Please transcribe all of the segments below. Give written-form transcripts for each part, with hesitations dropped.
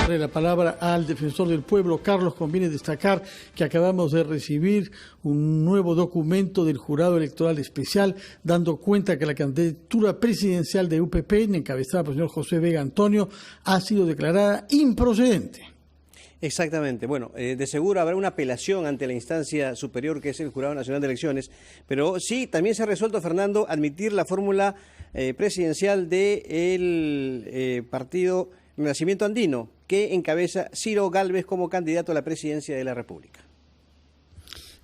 darle la palabra al defensor del pueblo. Carlos, conviene destacar que acabamos de recibir un nuevo documento del Jurado Electoral Especial dando cuenta que la candidatura presidencial de UPP, encabezada por el señor José Vega Antonio, ha sido declarada improcedente. Exactamente. Bueno, de seguro habrá una apelación ante la instancia superior que es el Jurado Nacional de Elecciones, pero sí, también se ha resuelto, Fernando, admitir la fórmula presidencial del partido Renacimiento Andino, que encabeza Ciro Gálvez como candidato a la presidencia de la República.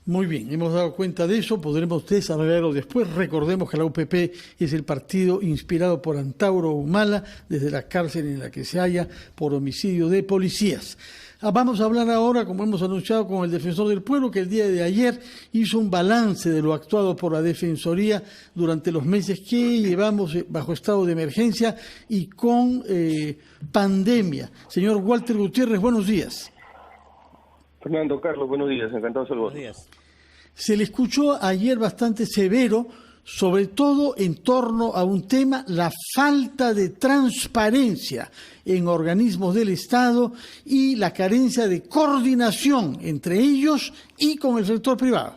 Muy bien, hemos dado cuenta de eso, podremos desarrollarlo después. Recordemos que la UPP es el partido inspirado por Antauro Humala desde la cárcel en la que se halla por homicidio de policías. Vamos a hablar ahora, como hemos anunciado, con el defensor del pueblo, que el día de ayer hizo un balance de lo actuado por la Defensoría durante los meses que llevamos bajo estado de emergencia y con pandemia. Señor Walter Gutiérrez, buenos días. Fernando, Carlos, buenos días, encantado de saludarlos. Buenos días. Se le escuchó ayer bastante severo, sobre todo en torno a un tema, la falta de transparencia en organismos del Estado y la carencia de coordinación entre ellos y con el sector privado.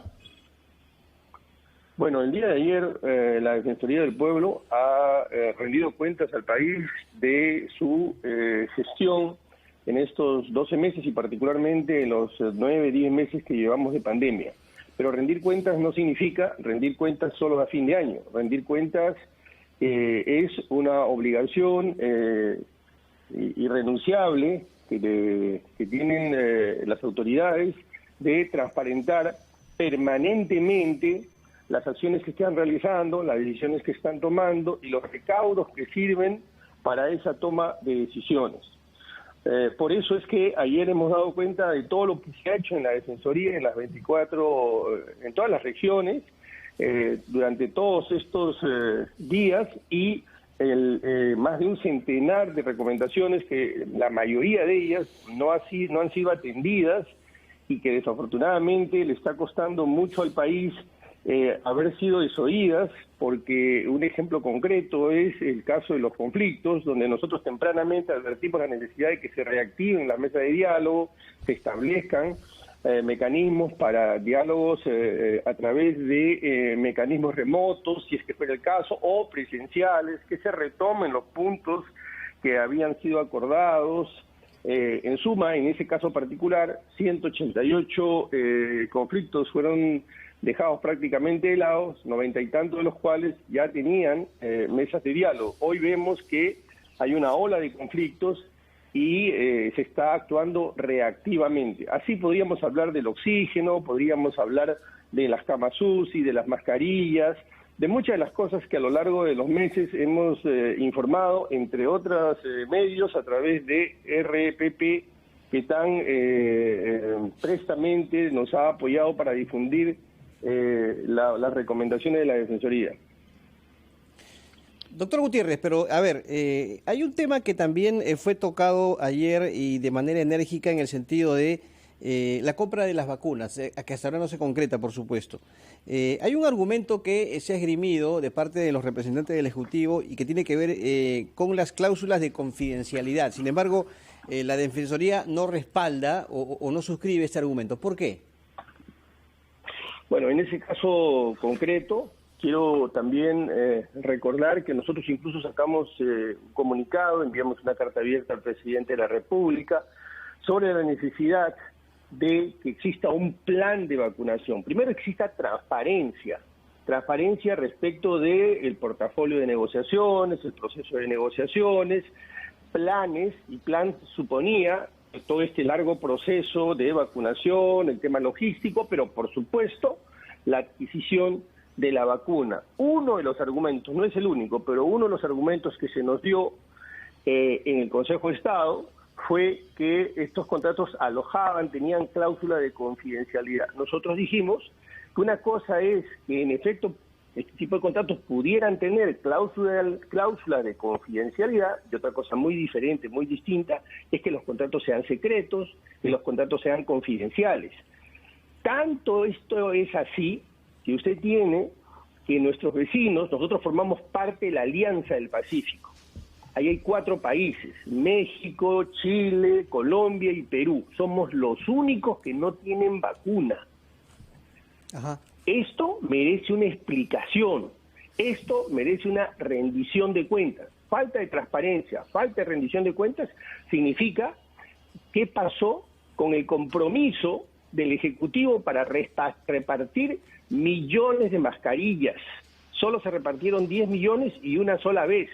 Bueno, el día de ayer la Defensoría del Pueblo ha rendido cuentas al país de su gestión en estos 12 meses y particularmente en los 9, 10 meses que llevamos de pandemia. Pero rendir cuentas no significa rendir cuentas solo a fin de año. Rendir cuentas es una obligación irrenunciable que tienen las autoridades de transparentar permanentemente las acciones que están realizando, las decisiones que están tomando y los recaudos que sirven para esa toma de decisiones. Por eso es que ayer hemos dado cuenta de todo lo que se ha hecho en la Defensoría, en las 24, en todas las regiones, durante todos estos días y más de un centenar de recomendaciones que la mayoría de ellas no han sido atendidas y que desafortunadamente le está costando mucho al país haber sido desoídas, porque un ejemplo concreto es el caso de los conflictos, donde nosotros tempranamente advertimos la necesidad de que se reactiven las mesas de diálogo, se establezcan mecanismos para diálogos a través de mecanismos remotos, si es que fuera el caso, o presenciales, que se retomen los puntos que habían sido acordados. En suma, en ese caso particular, 188 conflictos fueron dejados prácticamente helados, 90 y tantos de los cuales ya tenían mesas de diálogo. Hoy vemos que hay una ola de conflictos y se está actuando reactivamente. Así podríamos hablar del oxígeno, podríamos hablar de las camas UCI, de las mascarillas, de muchas de las cosas que a lo largo de los meses hemos informado, entre otros medios, a través de RPP, que tan prestamente nos ha apoyado para difundir las recomendaciones de la Defensoría. Doctor Gutiérrez, pero a ver, hay un tema que también fue tocado ayer y de manera enérgica en el sentido de la compra de las vacunas, que hasta ahora no se concreta, por supuesto. Hay un argumento que se ha esgrimido de parte de los representantes del Ejecutivo y que tiene que ver con las cláusulas de confidencialidad. Sin embargo, la Defensoría no respalda o no suscribe este argumento. ¿Por qué? Bueno, en ese caso concreto, quiero también recordar que nosotros incluso sacamos un comunicado, enviamos una carta abierta al presidente de la República sobre la necesidad de que exista un plan de vacunación. Primero, exista transparencia respecto del portafolio de negociaciones, el proceso de negociaciones, planes, y plan suponía todo este largo proceso de vacunación, el tema logístico, pero por supuesto la adquisición de la vacuna. Uno de los argumentos, no es el único, pero uno de los argumentos que se nos dio en el Consejo de Estado fue que estos contratos alojaban, tenían cláusula de confidencialidad. Nosotros dijimos que una cosa es que en efecto este tipo de contratos pudieran tener cláusula de confidencialidad, y otra cosa muy diferente, muy distinta, es que los contratos sean secretos, que los contratos sean confidenciales. Tanto esto es así que usted tiene que nuestros vecinos, nosotros formamos parte de la Alianza del Pacífico. ahí hay 4 países, México, Chile, Colombia y Perú. Somos los únicos que no tienen vacuna. Ajá. Esto merece una explicación, esto merece una rendición de cuentas. Falta de transparencia, falta de rendición de cuentas significa qué pasó con el compromiso del Ejecutivo para repartir millones de mascarillas. Solo se repartieron 10 millones y una sola vez.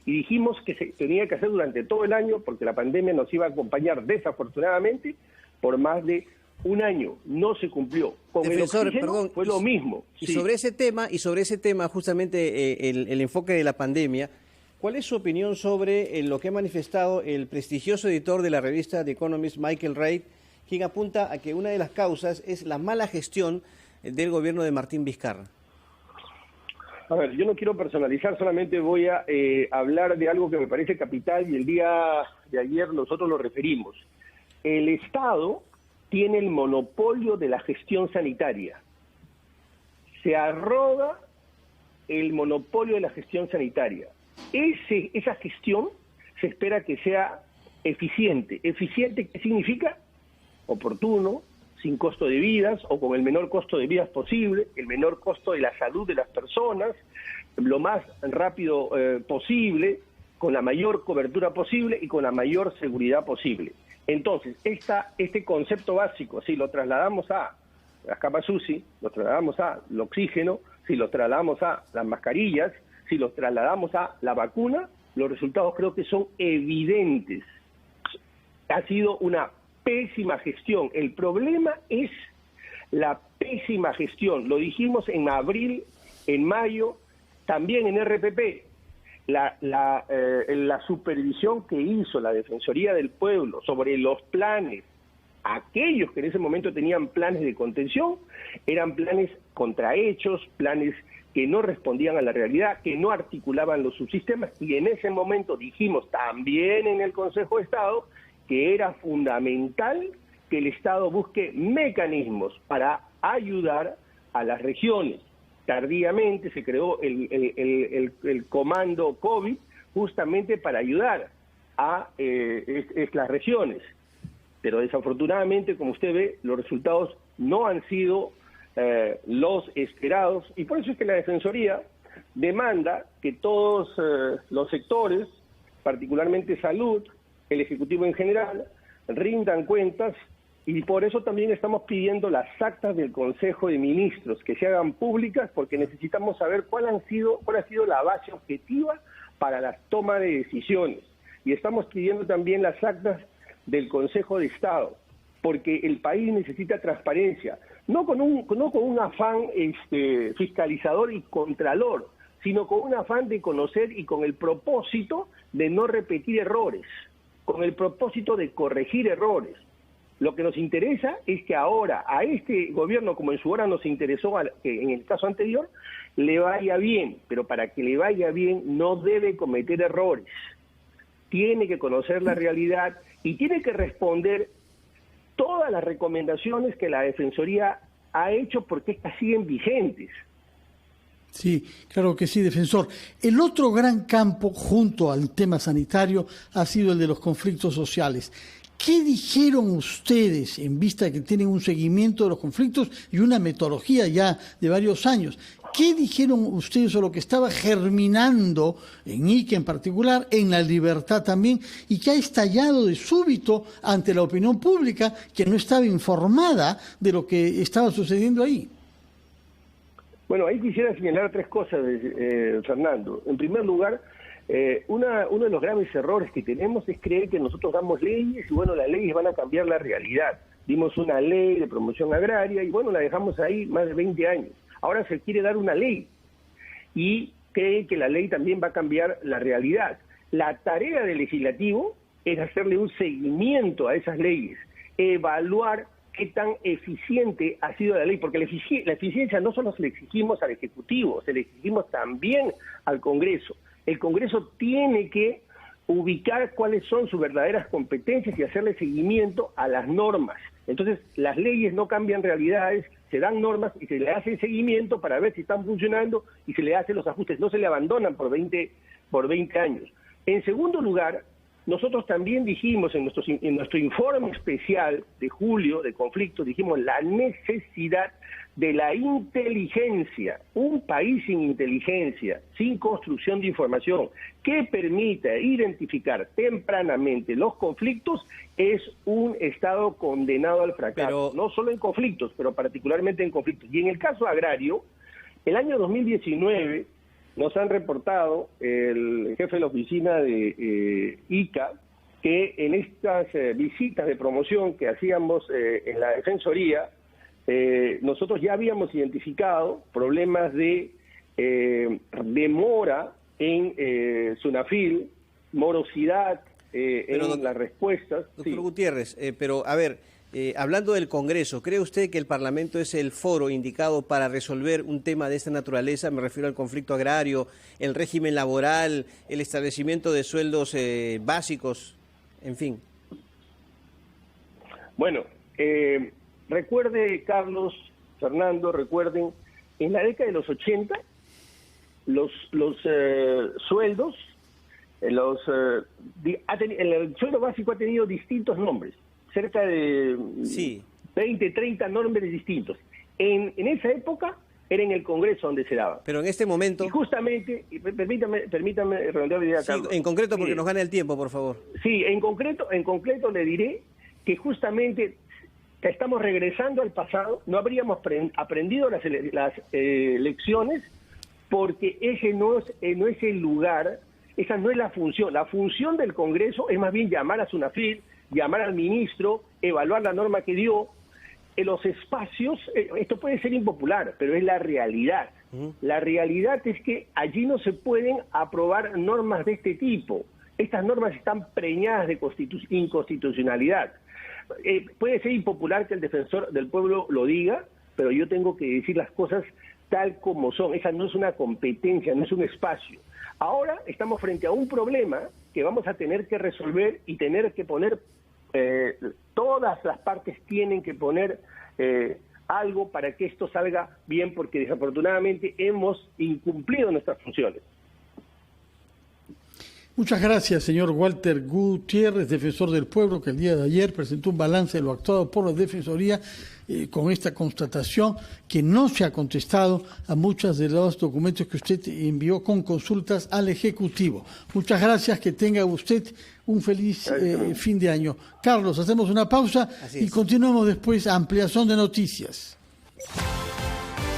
Y dijimos que se tenía que hacer durante todo el año porque la pandemia nos iba a acompañar desafortunadamente por más de un año. No se cumplió. Con Defensor, el oxígeno perdón, fue lo mismo. Y Sí. sobre ese tema, justamente el enfoque de la pandemia, ¿cuál es su opinión sobre lo que ha manifestado el prestigioso editor de la revista The Economist, Michael Reid, quien apunta a que una de las causas es la mala gestión del gobierno de Martín Vizcarra? A ver, yo no quiero personalizar, solamente voy a hablar de algo que me parece capital y el día de ayer nosotros lo referimos. El Estado tiene el monopolio de la gestión sanitaria. Se arroga el monopolio de la gestión sanitaria. Esa gestión se espera que sea eficiente. ¿Eficiente qué significa? Oportuno, sin costo de vidas o con el menor costo de vidas posible, el menor costo de la salud de las personas, lo más rápido posible, con la mayor cobertura posible y con la mayor seguridad posible. Entonces, este concepto básico, si lo trasladamos a las capas UCI, lo trasladamos a el oxígeno, si lo trasladamos a las mascarillas, si lo trasladamos a la vacuna, los resultados creo que son evidentes. Ha sido una pésima gestión. El problema es la pésima gestión. Lo dijimos en abril, en mayo, también en RPP. La supervisión que hizo la Defensoría del Pueblo sobre los planes, aquellos que en ese momento tenían planes de contención, eran planes contrahechos, planes que no respondían a la realidad, que no articulaban los subsistemas, y en ese momento dijimos también en el Consejo de Estado que era fundamental que el Estado busque mecanismos para ayudar a las regiones. Tardíamente se creó el comando COVID justamente para ayudar a las regiones. Pero desafortunadamente, como usted ve, los resultados no han sido los esperados, y por eso es que la Defensoría demanda que todos los sectores, particularmente salud, el Ejecutivo en general, rindan cuentas, y por eso también estamos pidiendo las actas del Consejo de Ministros que se hagan públicas, porque necesitamos saber cuál ha sido la base objetiva para la toma de decisiones. Y estamos pidiendo también las actas del Consejo de Estado, porque el país necesita transparencia, no con un afán fiscalizador y contralor, sino con un afán de conocer y con el propósito de no repetir errores, con el propósito de corregir errores. Lo que nos interesa es que ahora a este gobierno, como en su hora nos interesó que en el caso anterior, le vaya bien, pero para que le vaya bien no debe cometer errores. Tiene que conocer la realidad y tiene que responder todas las recomendaciones que la Defensoría ha hecho, porque estas siguen vigentes. Sí, claro que sí, defensor. El otro gran campo, junto al tema sanitario, ha sido el de los conflictos sociales. ¿Qué dijeron ustedes en vista de que tienen un seguimiento de los conflictos y una metodología ya de varios años? ¿Qué dijeron ustedes sobre lo que estaba germinando en Ica en particular, en La Libertad también, y que ha estallado de súbito ante la opinión pública que no estaba informada de lo que estaba sucediendo ahí? Bueno, ahí quisiera señalar 3 cosas, Fernando. En primer lugar, uno de los graves errores que tenemos es creer que nosotros damos leyes y bueno, las leyes van a cambiar la realidad. Dimos una ley de promoción agraria y bueno, la dejamos ahí más de 20 años. Ahora se quiere dar una ley y cree que la ley también va a cambiar la realidad. La tarea del legislativo es hacerle un seguimiento a esas leyes, evaluar qué tan eficiente ha sido la ley, porque la eficiencia no solo se le exigimos al Ejecutivo, se le exigimos también al Congreso. El Congreso tiene que ubicar cuáles son sus verdaderas competencias y hacerle seguimiento a las normas. Entonces, las leyes no cambian realidades, se dan normas y se le hace seguimiento para ver si están funcionando y se le hacen los ajustes, no se le abandonan por 20 años. En segundo lugar, nosotros también dijimos en nuestro informe especial de julio de conflicto, dijimos la necesidad de la inteligencia. Un país sin inteligencia, sin construcción de información, que permita identificar tempranamente los conflictos, es un Estado condenado al fracaso. No solo en conflictos, pero particularmente en conflictos. Y en el caso agrario, el año 2019... nos han reportado el jefe de la oficina de ICA que en estas visitas de promoción que hacíamos en la Defensoría, nosotros ya habíamos identificado problemas de demora en SUNAFIL, morosidad en las respuestas. Doctor Gutiérrez, pero a ver, hablando del Congreso, ¿cree usted que el Parlamento es el foro indicado para resolver un tema de esta naturaleza? Me refiero al conflicto agrario, el régimen laboral, el establecimiento de sueldos básicos, en fin. Bueno, recuerde, Carlos, Fernando, recuerden, en la década de los 80, los sueldos, el sueldo básico ha tenido distintos nombres. Cerca de 20, 30 nombres distintos. En esa época era en el Congreso donde se daba. Pero en este momento... Y justamente, permítame redondear la idea, Carlos. En concreto, porque nos gana el tiempo, por favor. Sí, en concreto le diré que justamente que estamos regresando al pasado, no habríamos aprendido las lecciones, porque ese no es el lugar, esa no es la función. La función del Congreso es más bien llamar a SUNAFIL, llamar al ministro, evaluar la norma que dio. En los espacios, esto puede ser impopular, pero es la realidad. La realidad es que allí no se pueden aprobar normas de este tipo. Estas normas están preñadas de inconstitucionalidad. Puede ser impopular que el defensor del pueblo lo diga, pero yo tengo que decir las cosas tal como son. Esa no es una competencia, no es un espacio. Ahora estamos frente a un problema que vamos a tener que resolver y tener que poner, todas las partes tienen que poner algo para que esto salga bien, porque desafortunadamente hemos incumplido nuestras funciones. Muchas gracias, señor Walter Gutiérrez, defensor del pueblo, que el día de ayer presentó un balance de lo actuado por la Defensoría con esta constatación que no se ha contestado a muchos de los documentos que usted envió con consultas al Ejecutivo. Muchas gracias, que tenga usted un feliz fin de año. Carlos, hacemos una pausa y continuamos después a ampliación de noticias.